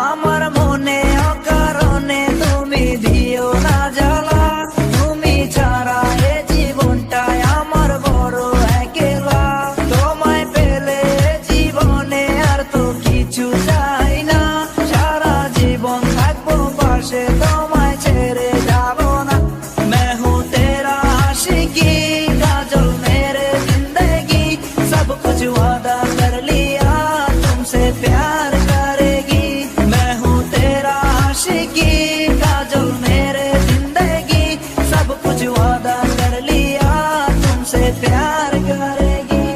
আমার মনে অকারণে তুমি দিও না জ্বালা। তুমি ছাড়া এ জীবনটাই আমার বড় একলা। তোমায় পেলে জীবনে আর তো কিছু চাই না। সারা জীবন থাকবো পাশে, তোমায় ছেড়ে যাব না। मैं हूँ तेरा आशिकी, काजल मेरे जिंदगी। सब कुछ वादा कर लिया, तुमसे प्यार करेगी। मैं हूँ तेरा आशिकी, काजल मेरे जिंदगी। सब कुछ वादा कर लिया, तुमसे प्यार करेगी।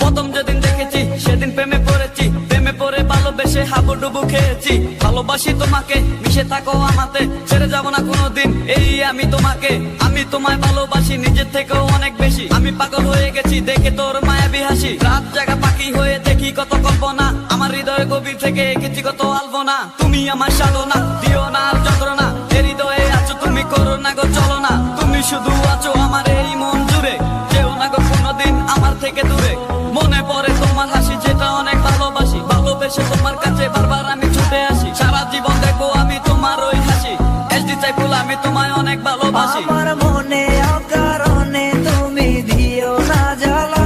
প্রথম যেদিন দেখেছি সেদিন প্রেমে পড়েছি, প্রেমে পড়ে ভালোবেসে হাবুডুবু খেয়েছি। ভালোবাসি তোমাকে, মিশে থাকো আমাতে, ছেড়ে যাব না কোনোদিন এই আমি তোমাকে। আমি তোমায় ভালোবাসি নিজের থেকেও অনেক বেশি। আমি পাগল হয়ে গেছি দেখে তোর মায়াবী হাসি। রাত জাগা পাখি হয়ে দেখি কত কল্পনা, আমার হৃদয়ে গভীর থেকে এঁকেছি কত আলপনা। তুমি আমার সাধনা, দিও না আর যন্ত্রণা। এ হৃদয়ে আছো তুমি, করো না গো চলো না। তুমি শুধু আছো আমার এই মন জুড়ে, যেও না গো কোনোদিন আমার থেকে দূরে। মনে পড়ে তোমার হাসি, যেটা অনেক ভালোবাসি। ভালোবেসে তোমার কাছে বারবার আমি ছুটে আসি। সারা জীবন দেখো আমি তোমার ওই হাসি। এসডি সাইফুল, আমি তোমায় অনেক ভালোবাসি। আমার মনে অকারণে তুমি দিও না জ্বালা।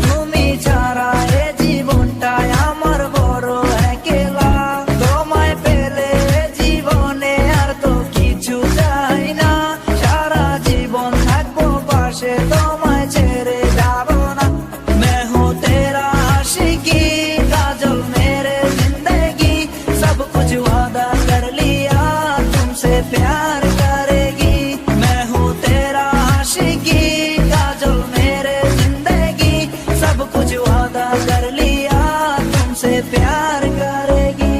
তুমি ছাড়া এ জীবনটাই আমার বড় একলা। তোমায় পেলে জীবনে আর তো কিছু চাই না। সারা জীবন থাকবো পাশে, তোমায় ছেড়ে যাব না। मैं हूँ तेरा आशिकी, काजल मेरे जिंदगी। सब कुछ वादा कर लिया, तुमसे प्यार करेगी। मैं हूँ तेरा आशिकी, काजल मेरे जिंदगी। सब कुछ वादा कर लिया, तुमसे प्यार करेगी।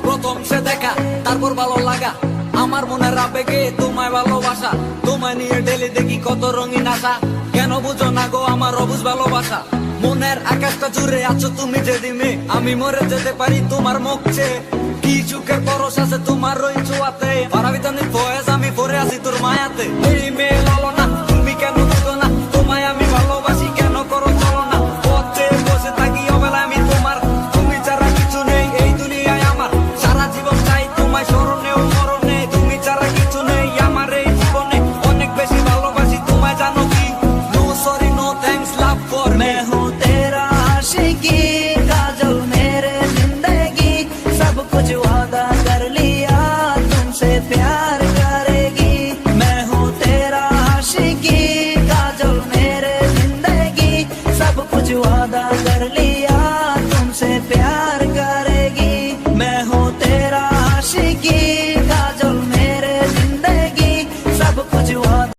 প্রথম সে দেখা, তারপর ভালো লাগা, আমার মনের আবেগে তোমায় ভালোবাসা। তোমায় নিয়ে ডেলি দেখি কত রঙিন আশা। কেন বুঝো না গো আমার অবুঝ ভালোবাসা। মনের আকাশটা জুড়ে আছো তুমি যেদিনে, আমি মরে যেতে পারি তোমার মুখ চেয়ে। কি চুকের পরশ আছে তোমার ওই ছোঁয়াতে, পারাবিতানি ফয়েজ আমি পরে আছি তোর মায়াতে। এই মেয়ে ললনা